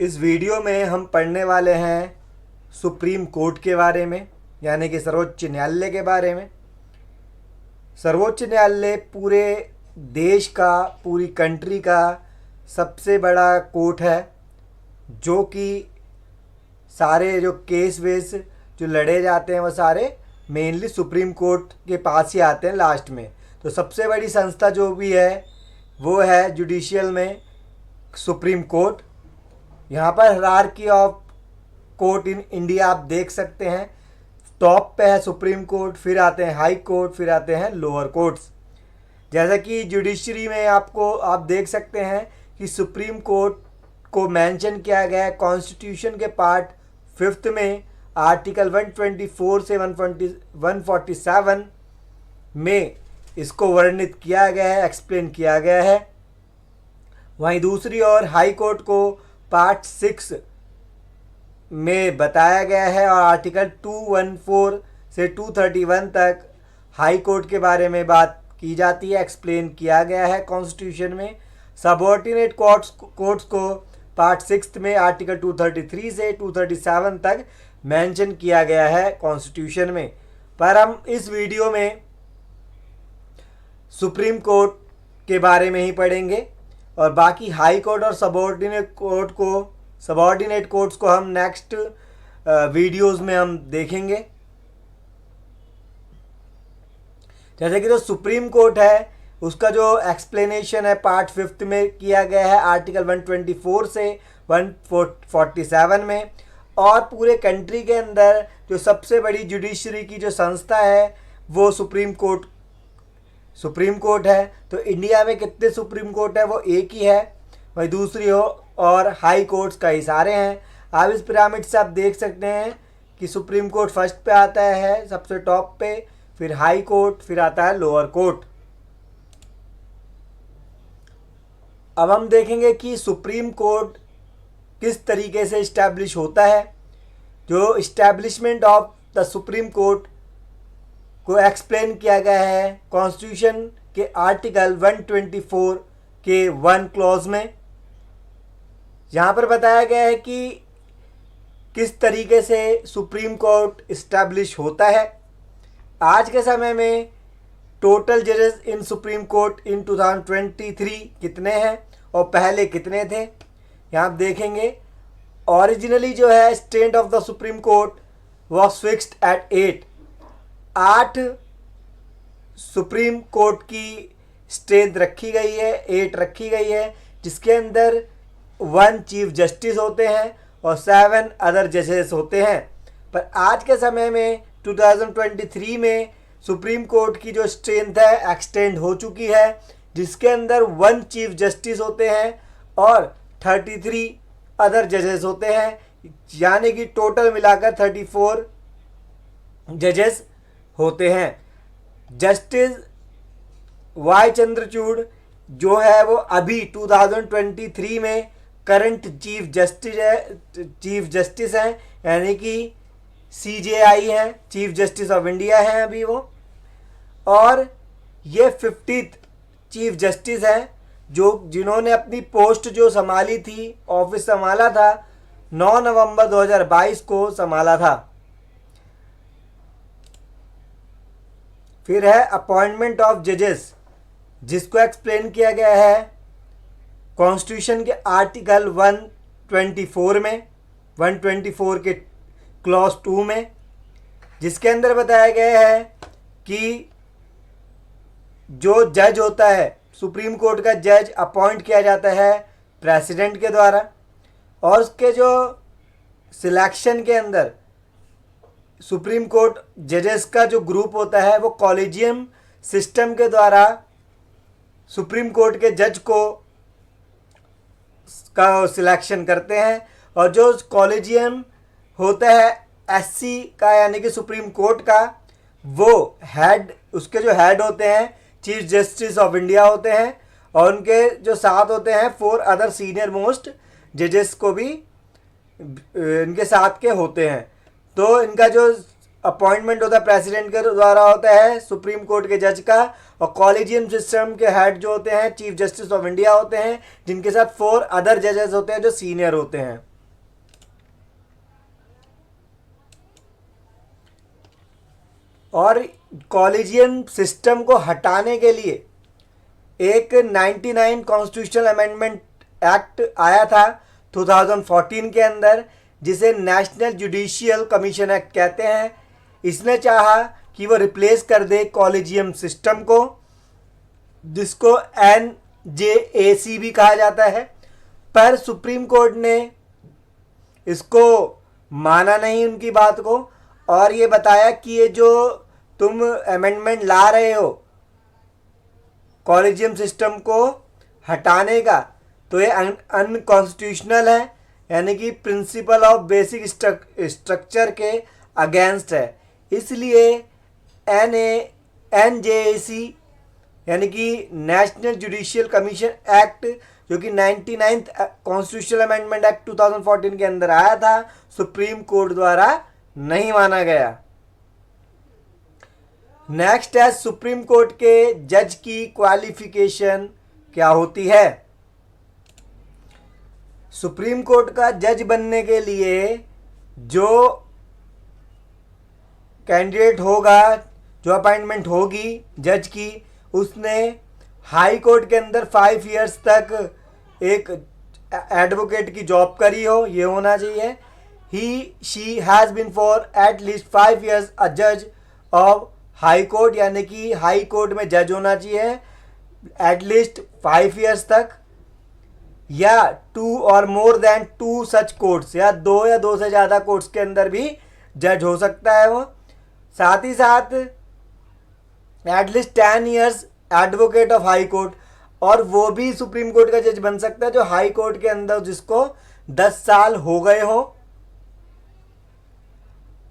इस वीडियो में हम पढ़ने वाले हैं सुप्रीम कोर्ट के बारे में, यानी कि सर्वोच्च न्यायालय के बारे में। सर्वोच्च न्यायालय पूरे देश का, पूरी कंट्री का सबसे बड़ा कोर्ट है, जो कि सारे जो केस वेस जो लड़े जाते हैं वो सारे मेनली सुप्रीम कोर्ट के पास ही आते हैं लास्ट में। तो सबसे बड़ी संस्था जो भी है वो है जुडिशियल में सुप्रीम कोर्ट। यहाँ पर hierarchy of court in India आप देख सकते हैं। टॉप पे है सुप्रीम कोर्ट, फिर आते हैं हाई कोर्ट, फिर आते हैं लोअर कोर्ट्स। जैसा कि जुडिशरी में आप देख सकते हैं कि सुप्रीम कोर्ट को मेंशन किया गया है कॉन्स्टिट्यूशन के पार्ट 5 में, आर्टिकल 124 से 147 में इसको वर्णित किया गया है, एक्सप्लेन किया गया है। वहीं दूसरी ओर हाई कोर्ट को पार्ट 6 में बताया गया है और आर्टिकल 214 से 231 तक हाई कोर्ट के बारे में बात की जाती है, एक्सप्लेन किया गया है कॉन्स्टिट्यूशन में। सबऑर्डिनेट कोर्ट्स को पार्ट 6 में आर्टिकल 233 से 237 तक मेंशन किया गया है कॉन्स्टिट्यूशन में। पर हम इस वीडियो में सुप्रीम कोर्ट के बारे में ही पढ़ेंगे और बाकी हाई कोर्ट और सबऑर्डिनेट कोर्ट्स को हम नेक्स्ट वीडियोस में हम देखेंगे। जैसे कि जो सुप्रीम कोर्ट है उसका जो एक्सप्लेनेशन है पार्ट 5 में किया गया है आर्टिकल 124 से 147 में। और पूरे कंट्री के अंदर जो सबसे बड़ी जुडिशरी की जो संस्था है वो सुप्रीम कोर्ट है। तो इंडिया में कितने सुप्रीम कोर्ट है? वो एक ही है। वही दूसरी हो और हाई कोर्ट्स कई सारे हैं। आप इस पिरामिड से आप देख सकते हैं कि सुप्रीम कोर्ट फर्स्ट पे आता है, सबसे टॉप पे, फिर हाई कोर्ट, फिर आता है लोअर कोर्ट। अब हम देखेंगे कि सुप्रीम कोर्ट किस तरीके से इस्टेब्लिश होता है। जो establishment of the Supreme court को एक्सप्लेन किया गया है कॉन्स्टिट्यूशन के आर्टिकल 124 के 1 क्लॉज में। यहाँ पर बताया गया है कि किस तरीके से सुप्रीम कोर्ट इस्टेब्लिश होता है। आज के समय में टोटल जजेस इन सुप्रीम कोर्ट इन 2023 कितने हैं और पहले कितने थे, यहाँ आप देखेंगे। ओरिजिनली जो है strength of the Supreme court was fixed at 8 supreme court की स्ट्रेंथ रखी गई है, 8 रखी गई है, जिसके अंदर 1 चीफ जस्टिस होते हैं और 7 अदर जजेस होते हैं। पर आज के समय में 2023 में सुप्रीम कोर्ट की जो स्ट्रेंथ है एक्सटेंड हो चुकी है, जिसके अंदर 1 चीफ जस्टिस होते हैं और 33 अदर जजेस होते हैं, यानी कि टोटल मिलाकर 34 जजेस होते हैं। जस्टिस वाई चंद्रचूड़ जो है वो अभी 2023 में करंट चीफ जस्टिस हैं, यानी कि CJI हैं, चीफ जस्टिस ऑफ इंडिया हैं अभी वो। और ये 50th चीफ जस्टिस हैं जिन्होंने अपनी पोस्ट जो संभाली थी, ऑफिस संभाला था, 9 नवंबर 2022 को संभाला था। फिर है अपॉइंटमेंट ऑफ जजेस, जिसको एक्सप्लेन किया गया है कॉन्स्टिट्यूशन के आर्टिकल 124 में, 124 के क्लॉज 2 में, जिसके अंदर बताया गया है कि जो जज होता है, सुप्रीम कोर्ट का जज अपॉइंट किया जाता है प्रेसिडेंट के द्वारा, और उसके जो सिलेक्शन के अंदर सुप्रीम कोर्ट जजेस का जो ग्रुप होता है वो कॉलेजियम सिस्टम के द्वारा सुप्रीम कोर्ट के जज का सिलेक्शन करते हैं। और जो कॉलेजियम होता है SC का, यानी कि सुप्रीम कोर्ट का, वो हेड, उसके जो हेड होते हैं चीफ जस्टिस ऑफ इंडिया होते हैं, और उनके जो साथ होते हैं 4 अदर सीनियर मोस्ट जजेस को भी इनके साथ के होते हैं। तो इनका जो अपॉइंटमेंट होता है प्रेसिडेंट के द्वारा होता है सुप्रीम कोर्ट के जज का, और कॉलेजियम सिस्टम के हेड जो होते हैं चीफ जस्टिस ऑफ इंडिया होते हैं, जिनके साथ 4 अदर जजेस होते हैं जो सीनियर होते हैं। और कॉलेजियम सिस्टम को हटाने के लिए एक 99 कॉन्स्टिट्यूशनल अमेंडमेंट एक्ट आया था 2014 के अंदर, जिसे नेशनल जुडिशियल कमीशन एक्ट कहते हैं। इसने चाहा कि वो रिप्लेस कर दे कॉलेजियम सिस्टम को, जिसको NJAC भी कहा जाता है, पर सुप्रीम कोर्ट ने इसको माना नहीं उनकी बात को, और ये बताया कि ये जो तुम अमेंडमेंट ला रहे हो कॉलेजियम सिस्टम को हटाने का, तो ये अनकॉन्स्टिट्यूशनल है, यानी कि प्रिंसिपल ऑफ बेसिक स्ट्रक्चर के अगेंस्ट है। इसलिए NJAC यानी कि नेशनल जुडिशियल कमीशन एक्ट, जो कि 99th कॉन्स्टिट्यूशनल अमेंडमेंट एक्ट 2014 के अंदर आया था, सुप्रीम कोर्ट द्वारा नहीं माना गया। नेक्स्ट है सुप्रीम कोर्ट के जज की क्वालिफिकेशन क्या होती है। सुप्रीम कोर्ट का जज बनने के लिए जो कैंडिडेट होगा, जो अपॉइंटमेंट होगी जज की, उसने हाई कोर्ट के अंदर 5 इयर्स तक एक एडवोकेट की जॉब करी हो, ये होना चाहिए। She has been for at least 5 years a जज ऑफ हाई कोर्ट, यानी कि हाई कोर्ट में जज होना चाहिए एटलीस्ट 5 इयर्स तक, या 2 और मोर देन 2 सच कोर्ट्स, या 2 या 2 से ज़्यादा कोर्ट्स के अंदर भी जज हो सकता है वो। साथ ही साथ at least 10 years advocate of high court, और वो भी सुप्रीम कोर्ट का जज बन सकता है जो हाई कोर्ट के अंदर जिसको 10 साल हो गए हो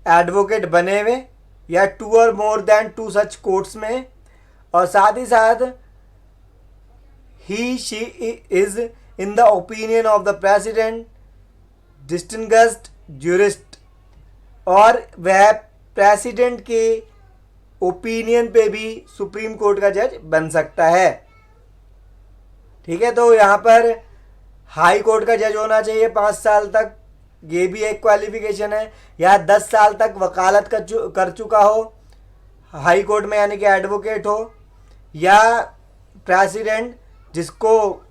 एडवोकेट बने हुए, या 2 और मोर देन 2 सच कोर्ट्स में। और साथ ही साथ she is in the opinion of the president distinguished jurist, और वह प्रेसिडेंट के ओपिनियन पे भी सुप्रीम कोर्ट का जज बन सकता है। ठीक है, तो यहाँ पर हाई कोर्ट का जज होना चाहिए 5 साल तक, ये भी एक क्वालिफिकेशन है, या 10 साल तक वकालत कर चुका हो हाई कोर्ट में, यानी कि एडवोकेट हो, या प्रेसिडेंट जिसको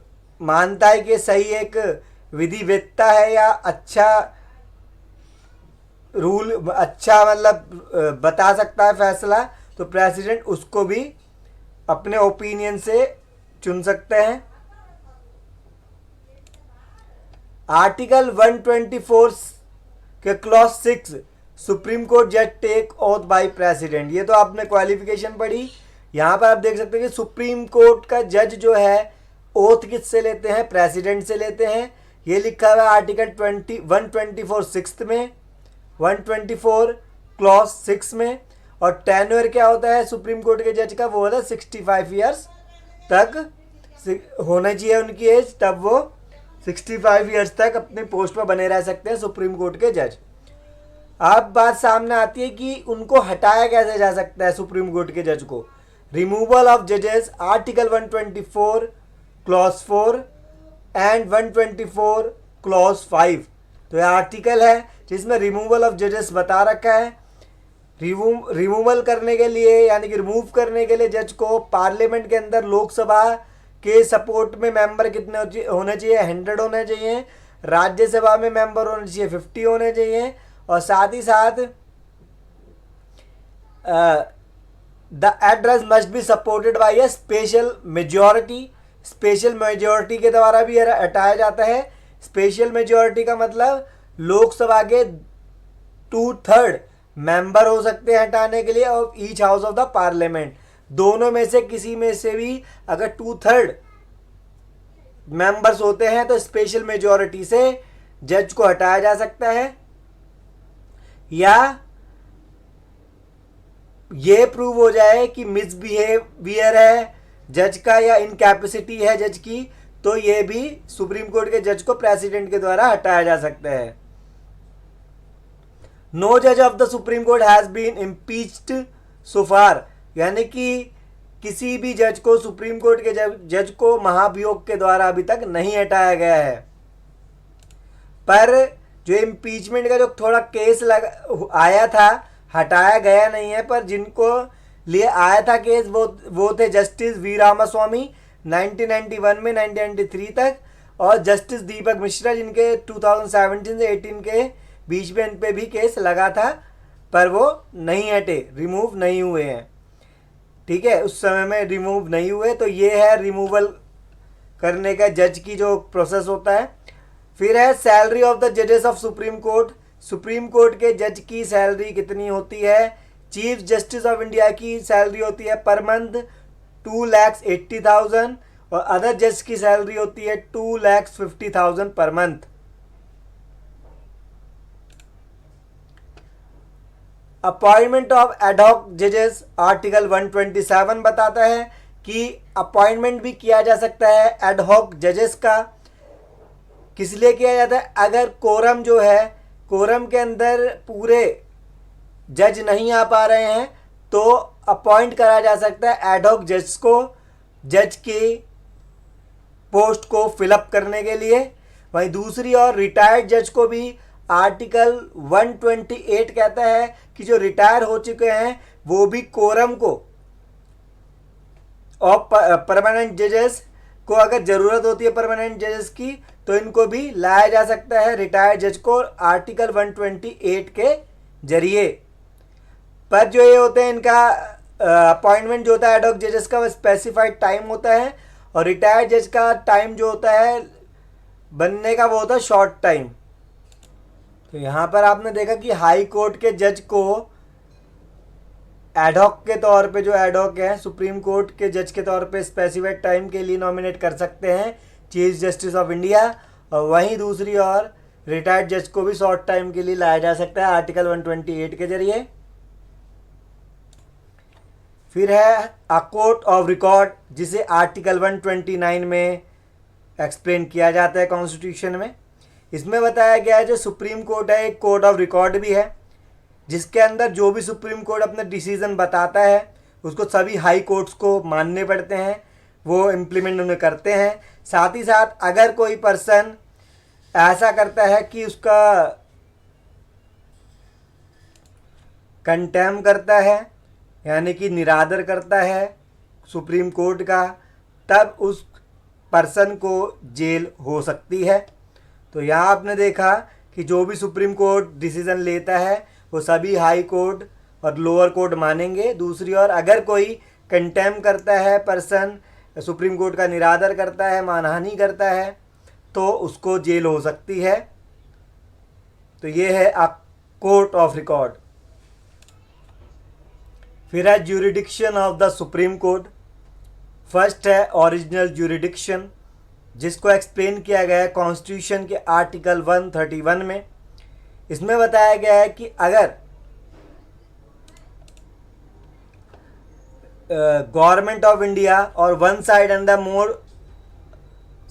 मानता है कि सही एक विधिवेत्ता है या अच्छा रूल, अच्छा मतलब बता सकता है फैसला, तो प्रेसिडेंट उसको भी अपने ओपिनियन से चुन सकते हैं। आर्टिकल 124 के क्लॉज 6 सुप्रीम कोर्ट जज टेक ओथ बाय प्रेसिडेंट, ये तो आपने क्वालिफिकेशन पढ़ी। यहाँ पर आप देख सकते हैं कि सुप्रीम कोर्ट का जज जो है ओथ किससे लेते हैं, प्रेसिडेंट से लेते हैं। ये लिखा हुआ है आर्टिकल 124 सिक्स में, 124 क्लॉज 6 में। और टेन्योर क्या होता है सुप्रीम कोर्ट के जज का, वो होता है 65 ईयर्स तक होना चाहिए उनकी एज, तब वो 65 ईयर्स तक अपने पोस्ट पर बने रह सकते हैं सुप्रीम कोर्ट के जज। अब बात सामने आती है कि उनको हटाया कैसे जा सकता है सुप्रीम कोर्ट के जज को। रिमूवल ऑफ जजेस, आर्टिकल 124 क्लॉज 4 एंड 124 क्लॉज 5, तो यह आर्टिकल है जिसमें रिमूवल ऑफ जजेस बता रखा है। रिमूवल करने के लिए यानी कि रिमूव करने के लिए जज को पार्लियामेंट के अंदर लोकसभा के सपोर्ट में मेंबर कितने होने चाहिए, 100 होने चाहिए। राज्यसभा में मेंबर होने चाहिए 50 होने चाहिए। और साथ ही साथ the address must be supported by A special majority, special majority के द्वारा भी हटाया जाता है। स्पेशल मेजॉरिटी का मतलब लोकसभा के 2/3 मेंबर हो सकते हैं हटाने के लिए, और each house of the parliament, दोनों में से किसी में से भी अगर 2/3 मेंबर्स होते हैं तो स्पेशल मेजॉरिटी से जज को हटाया जा सकता है। या ये प्रूव हो जाए कि मिसबिहेवियर है जज का या इनकैपेसिटी है जज की, तो ये भी सुप्रीम कोर्ट के जज को प्रेसिडेंट के द्वारा हटाया जा सकता है। नो जज of the Supreme Court has been impeached so far, यानी कि किसी भी जज को सुप्रीम कोर्ट के जज को महाभियोग के द्वारा अभी तक नहीं हटाया गया है। पर जो इम्पीचमेंट का जो थोड़ा केस आया था हटाया गया नहीं है, पर जिनको लिए आया था केस वो थे जस्टिस वी रामास्वामी 1991 में 1993 तक, और जस्टिस दीपक मिश्रा जिनके 2017 से 18 के बीच में इन पे भी केस लगा था, पर वो नहीं हटे, रिमूव नहीं हुए हैं। ठीक है, उस समय में रिमूव नहीं हुए। तो ये है रिमूवल करने का जज की जो प्रोसेस होता है। फिर है सैलरी ऑफ द जजेस of supreme court. Supreme Court के जज की सैलरी कितनी होती है? चीफ जस्टिस ऑफ इंडिया की सैलरी होती है पर मंथ 2,80,000 और अदर जज की सैलरी होती है 2,50,000 per month. Appointment of ad hoc जजेस आर्टिकल 127 बताता है कि अपॉइंटमेंट भी किया जा सकता है एडहॉक जजेस का। किस लिए किया जाता है? अगर कोरम जो है, कोरम के अंदर पूरे जज नहीं आ पा रहे हैं तो अपॉइंट करा जा सकता है एडहॉक जज को, जज की पोस्ट को फिलअप करने के लिए। वहीं दूसरी ओर रिटायर्ड जज को भी आर्टिकल 128 कहता है कि जो रिटायर हो चुके हैं वो भी कोरम को और परमानेंट जजेस को अगर ज़रूरत होती है परमानेंट जजेस की तो इनको भी लाया जा सकता है रिटायर्ड जज को आर्टिकल 128 के जरिए। पर जो ये होते हैं इनका अपॉइंटमेंट जो होता है एडहॉक जजेस का वो स्पेसिफाइड टाइम होता है, और रिटायर्ड जज का टाइम जो होता है बनने का वो होता है शॉर्ट टाइम। तो यहाँ पर आपने देखा कि हाई कोर्ट के जज को एडहॉक के तौर पे, जो एडहॉक है सुप्रीम कोर्ट के जज के तौर पे स्पेसिफाइड टाइम के लिए नॉमिनेट कर सकते हैं चीफ जस्टिस ऑफ इंडिया, और वहीं दूसरी ओर रिटायर्ड जज को भी शॉर्ट टाइम के लिए लाया जा सकता है आर्टिकल 128 के जरिए। फिर है अ कोर्ट ऑफ रिकॉर्ड, जिसे आर्टिकल 129 में एक्सप्लेन किया जाता है कॉन्स्टिट्यूशन में। इसमें बताया गया है जो सुप्रीम कोर्ट है एक कोर्ट ऑफ रिकॉर्ड भी है, जिसके अंदर जो भी सुप्रीम कोर्ट अपना डिसीजन बताता है उसको सभी हाई कोर्ट्स को मानने पड़ते हैं, वो इम्प्लीमेंट उन्हें करते हैं। साथ ही साथ अगर कोई पर्सन ऐसा करता है कि उसका कंटेम करता है यानी कि निरादर करता है सुप्रीम कोर्ट का, तब उस पर्सन को जेल हो सकती है। तो यहाँ आपने देखा कि जो भी सुप्रीम कोर्ट डिसीज़न लेता है वो सभी हाई कोर्ट और लोअर कोर्ट मानेंगे। दूसरी ओर अगर कोई कंटेम करता है पर्सन, सुप्रीम कोर्ट का निरादर करता है, मानहानि करता है, तो उसको जेल हो सकती है। तो ये है अ कोर्ट ऑफ रिकॉर्ड। फिर है jurisdiction of the Supreme court. First है ओरिजिनल ज्यूरिडिक्शन, जिसको एक्सप्लेन किया गया है कॉन्स्टिट्यूशन के आर्टिकल 131 में। इसमें बताया गया है कि अगर गवर्नमेंट ऑफ इंडिया और one side and the more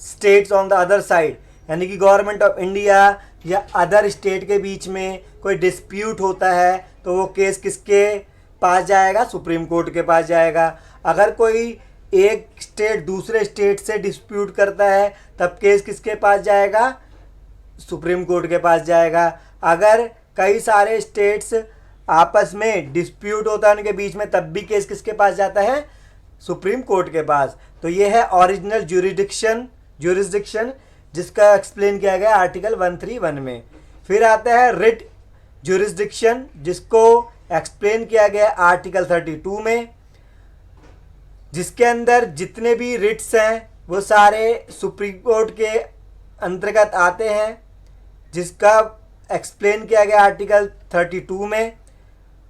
states on the other side, यानी कि गवर्नमेंट ऑफ इंडिया या अदर स्टेट के बीच में कोई डिस्प्यूट होता है तो वो केस किसके पास जाएगा? सुप्रीम कोर्ट के पास जाएगा। अगर कोई एक स्टेट दूसरे स्टेट से डिस्प्यूट करता है तब केस किसके पास जाएगा? सुप्रीम कोर्ट के पास जाएगा। अगर कई सारे स्टेट्स आपस में डिस्प्यूट होता है उनके बीच में, तब भी केस किसके पास जाता है? सुप्रीम कोर्ट के पास। तो ये है ओरिजिनल ज्यूरिसडिक्शन, जिसका एक्सप्लेन किया गया आर्टिकल 131 में। फिर आता है रिट ज्यूरिसडिक्शन, जिसको एक्सप्लेन किया गया आर्टिकल 32 में, जिसके अंदर जितने भी रिट्स हैं वो सारे सुप्रीम कोर्ट के अंतर्गत आते हैं, जिसका एक्सप्लेन किया गया आर्टिकल 32 में।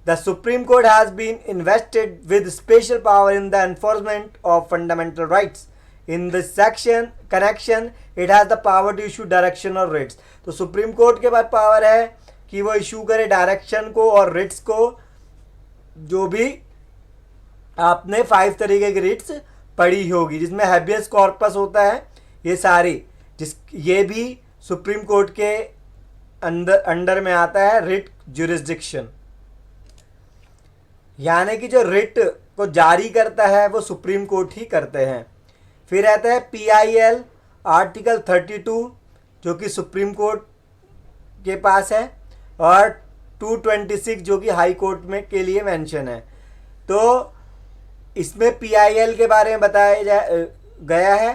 The Supreme Court has been invested with special power in the enforcement of fundamental rights. In this section connection it has the power to issue direction और रिट्स। तो सुप्रीम कोर्ट के पास power है कि वो issue करे direction को और रिट्स को। जो भी आपने 5 तरीके की रिट्स पढ़ी होगी, जिसमें हैबियस कॉर्पस होता है, ये सारी ये भी सुप्रीम कोर्ट के अंडर में आता है रिट ज्यूरिसडिक्शन। यानी कि जो रिट को जारी करता है वो सुप्रीम कोर्ट ही करते हैं। फिर आता है PIL आर्टिकल 32, जो कि सुप्रीम कोर्ट के पास है, और 226 जो कि हाई कोर्ट में के लिए मेंशन है। तो इसमें PIL के बारे में बताया गया है।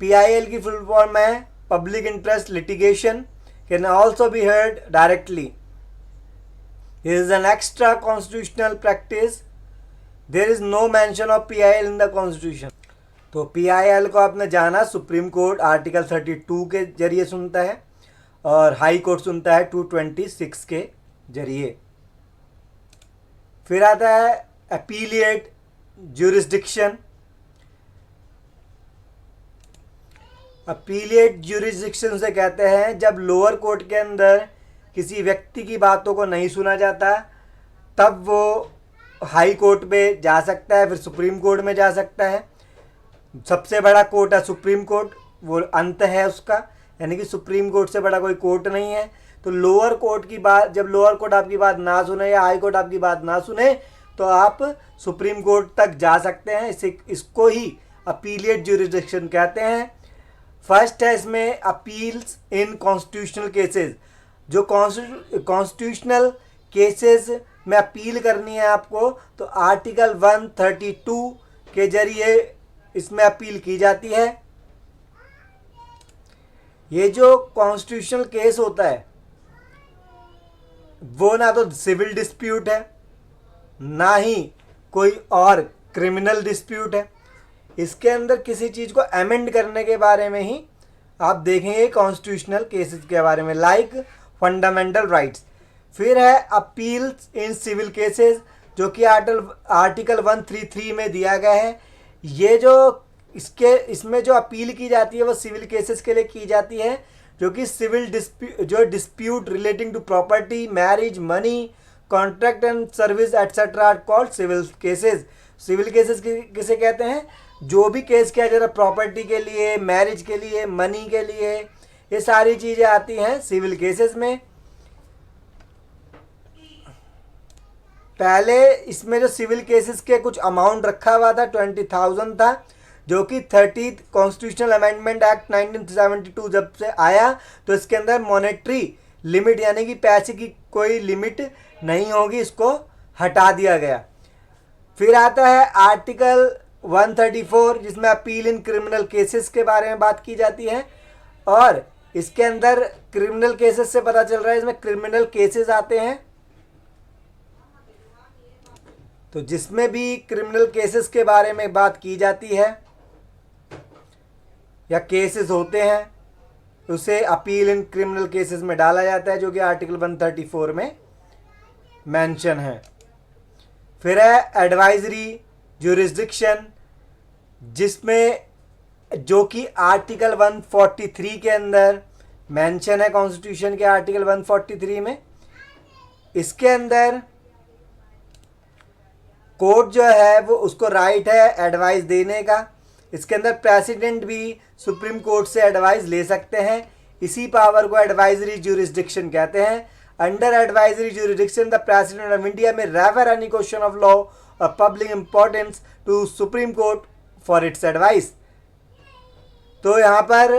PIL की फुल फॉर्म है public interest litigation can also be heard directly. This is an extra constitutional practice. There is no mention of PIL in the constitution. तो PIL को आपने जाना, सुप्रीम कोर्ट आर्टिकल 32 के जरिए सुनता है और हाई कोर्ट सुनता है 226 के जरिए। फिर आता है अपीलिएट ज्यूरिसडिक्शन। अपीलिएट ज्यूरिसडिक्शन से कहते हैं जब लोअर कोर्ट के अंदर किसी व्यक्ति की बातों को नहीं सुना जाता तब वो हाई कोर्ट में जा सकता है, फिर सुप्रीम कोर्ट में जा सकता है। सबसे बड़ा कोर्ट है सुप्रीम कोर्ट, वो अंत है उसका, यानी कि सुप्रीम कोर्ट से बड़ा कोई कोर्ट नहीं है। तो लोअर कोर्ट की बात, जब लोअर कोर्ट आपकी बात ना सुने या हाई कोर्ट आपकी बात ना सुने तो आप सुप्रीम कोर्ट तक जा सकते हैं। इसको ही अपीलिएट ज्यूरिसडिक्शन कहते हैं। फर्स्ट है इसमें अपील्स इन कॉन्स्टिट्यूशनल केसेस। जो कॉन्स्टिट्यूशनल केसेस में अपील करनी है आपको तो आर्टिकल 132 के जरिए इसमें अपील की जाती है। ये जो कॉन्स्टिट्यूशनल केस होता है वो ना तो सिविल डिस्प्यूट है ना ही कोई और क्रिमिनल डिस्प्यूट है। इसके अंदर किसी चीज़ को अमेंड करने के बारे में ही आप देखेंगे कॉन्स्टिट्यूशनल केसेस के बारे में, लाइक फंडामेंटल राइट्स। फिर है अपील्स इन सिविल केसेस जो कि आर्टिकल 133 में दिया गया है। ये जो इसमें जो अपील की जाती है वो सिविल केसेस के लिए की जाती है जो कि civil dispute relating to property, marriage, money, contract and service etcetera are called civil cases. Civil cases किसे कहते हैं? जो भी केस किया जाता है प्रॉपर्टी के लिए, मैरिज के लिए, मनी के लिए, ये सारी चीज़ें आती हैं सिविल केसेस में। पहले इसमें जो सिविल केसेस के कुछ अमाउंट रखा हुआ था 20,000 था, जो कि 30th कॉन्स्टिट्यूशनल अमेंडमेंट एक्ट 1972 जब से आया तो इसके अंदर मॉनेटरी लिमिट यानी कि पैसे की कोई लिमिट नहीं होगी, इसको हटा दिया गया। फिर आता है आर्टिकल 134 जिसमें अपील इन क्रिमिनल केसेस के बारे में बात की जाती है और इसके अंदर क्रिमिनल केसेस से पता चल रहा है इसमें क्रिमिनल केसेस आते हैं। तो जिसमें भी क्रिमिनल केसेस के बारे में बात की जाती है या केसेस होते हैं उसे अपील इन क्रिमिनल केसेस में डाला जाता है जो कि आर्टिकल 134 में मेंशन है। फिर है एडवाइजरी ज्यूरिसडिक्शन जिसमें जो कि आर्टिकल 143 के अंदर मेंशन है, कॉन्स्टिट्यूशन के आर्टिकल 143 में। इसके अंदर कोर्ट जो है वो उसको राइट है एडवाइस देने का। इसके अंदर प्रेसिडेंट भी सुप्रीम कोर्ट से एडवाइस ले सकते हैं। इसी पावर को एडवाइजरी ज्यूरिसडिक्शन कहते हैं। Under advisory jurisdiction the President of India may refer any question of law or public importance to Supreme Court for its advice. तो यहाँ पर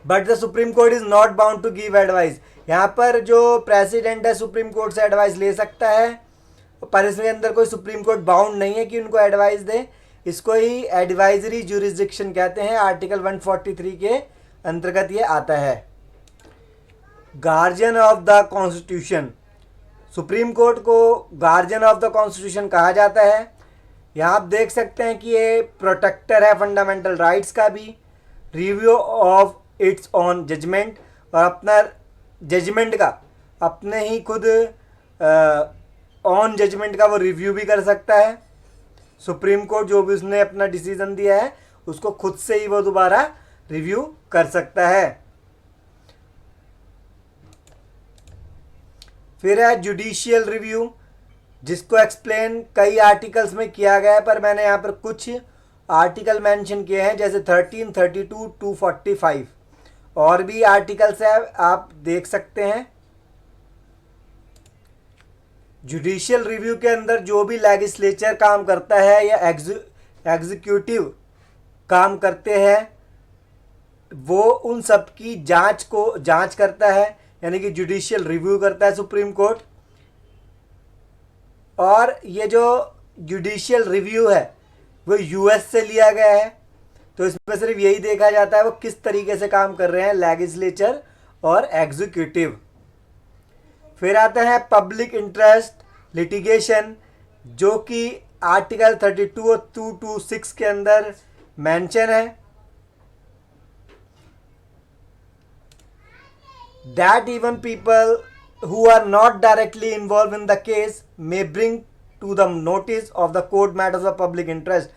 but the Supreme Court is not bound to give advice. यहाँ पर जो president है supreme court से advice ले सकता है पर इसके अंदर कोई सुप्रीम कोर्ट बाउंड नहीं है कि उनको एडवाइस दे। इसको ही एडवाइजरी ज्यूरिसडिक्शन कहते हैं। आर्टिकल 143 के अंतर्गत ये आता है। Guardian of the constitution, supreme court को गार्जियन ऑफ द कॉन्स्टिट्यूशन कहा जाता है। यहाँ आप देख सकते हैं कि ये प्रोटेक्टर है फंडामेंटल राइट्स का भी, review of its own judgement और अपना जजमेंट का अपने ही खुद ऑन जजमेंट का वो रिव्यू भी कर सकता है। सुप्रीम कोर्ट जो भी उसने अपना डिसीजन दिया है उसको खुद से ही वो दोबारा रिव्यू कर सकता है। फिर है जुडिशियल रिव्यू जिसको एक्सप्लेन कई आर्टिकल्स में किया गया है पर मैंने यहाँ पर कुछ आर्टिकल मेंशन किए हैं जैसे 13, 32, 245 और भी आर्टिकल्स है आप देख सकते हैं। जुडिशियल रिव्यू के अंदर जो भी लेजिस्लेचर काम करता है या एग्जीक्यूटिव काम करते हैं वो उन सब की जांच करता है यानी कि जुडिशियल रिव्यू करता है सुप्रीम कोर्ट। और ये जो जुडिशियल रिव्यू है वो यूएस से लिया गया है, तो इसमें सिर्फ यही देखा जाता है वो किस तरीके से काम कर रहे हैं लेजिस्लेचर और एग्जीक्यूटिव। फिर आता है पब्लिक इंटरेस्ट लिटिगेशन, जो कि आर्टिकल 32 और 226 के अंदर मेंशन है। That even people who are not directly involved in the case may bring to the notice of the court matters of public interest।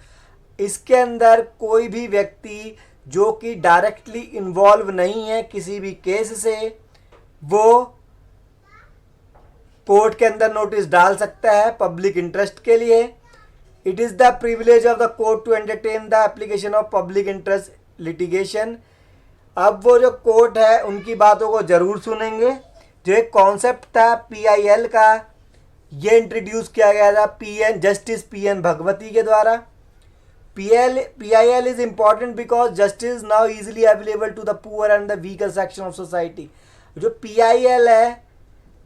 इसके अंदर कोई भी व्यक्ति जो कि डायरेक्टली इन्वॉल्व नहीं है किसी भी केस से, वो कोर्ट के अंदर नोटिस डाल सकता है पब्लिक इंटरेस्ट के लिए। It is the privilege of the court to entertain the application of public interest litigation. अब वो जो कोर्ट है उनकी बातों को ज़रूर सुनेंगे। जो एक कॉन्सेप्ट था पीआईएल का, ये इंट्रोड्यूस किया गया था पीएन जस्टिस पीएन भगवती के द्वारा। PIL is important because justice now easily available to the poor and the weaker section of society। जो PIL है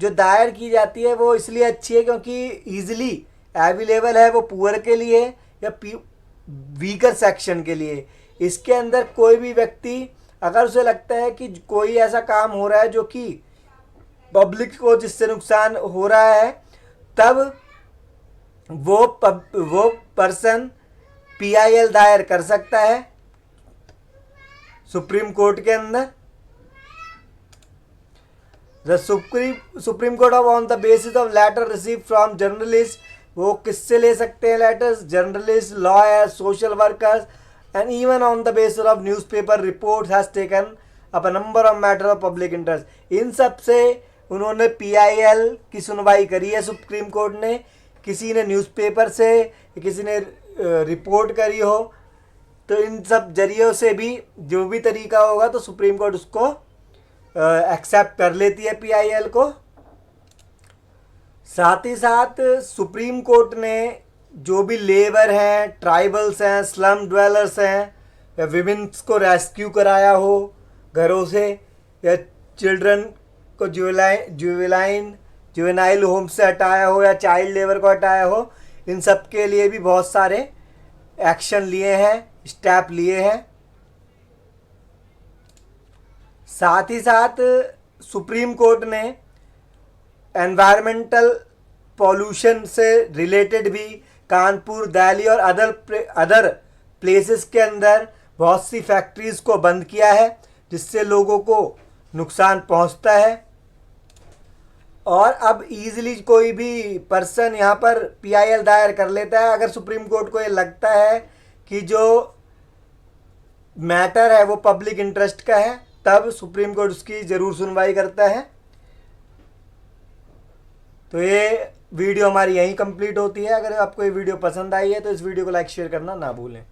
जो दायर की जाती है वो इसलिए अच्छी है क्योंकि ईजिली अवेलेबल है वो पुअर के लिए या वीकर सेक्शन के लिए। इसके अंदर कोई भी व्यक्ति अगर उसे लगता है कि कोई ऐसा काम हो रहा है जो कि पब्लिक को जिससे नुकसान हो रहा है, तब वो पर्सन PIL दायर कर सकता है सुप्रीम कोर्ट के अंदर। The Supreme Court of on the basis of letter receive from journalist, वो किससे ले सकते हैं letters? Journalist, lawyer, social workers and even on the basis of newspaper report has taken up a number of matter of public interest. इन सब से उन्होंने PIL की सुनवाई करी है सुप्रीम कोर्ट ने। किसी ने न्यूज़पेपर से, किसी ने रिपोर्ट करी हो, तो इन सब जरियों से भी जो भी तरीका होगा तो सुप्रीम कोर्ट उसको एक्सेप्ट कर लेती है PIL को। साथ ही साथ सुप्रीम कोर्ट ने जो भी लेबर हैं, ट्राइबल्स हैं, स्लम ड्वेलर्स हैं, या विमेन्स को रेस्क्यू कराया हो घरों से, या चिल्ड्रन को जुवेनाइल होम से हटाया हो या चाइल्ड लेबर को हटाया हो, इन सब के लिए भी बहुत सारे एक्शन लिए हैं, स्टेप लिए हैं। साथ ही साथ सुप्रीम कोर्ट ने एनवायरमेंटल पॉल्यूशन से रिलेटेड भी कानपुर, दिल्ली और अदर प्लेसेस के अंदर बहुत सी फैक्ट्रीज़ को बंद किया है जिससे लोगों को नुकसान पहुंचता है। और अब ईजिली कोई भी पर्सन यहाँ पर PIL दायर कर लेता है। अगर सुप्रीम कोर्ट को ये लगता है कि जो मैटर है वो पब्लिक इंटरेस्ट का है, तब सुप्रीम कोर्ट उसकी ज़रूर सुनवाई करता है। तो ये वीडियो हमारी यहीं कंप्लीट होती है। अगर आपको ये वीडियो पसंद आई है तो इस वीडियो को लाइक शेयर करना ना भूलें।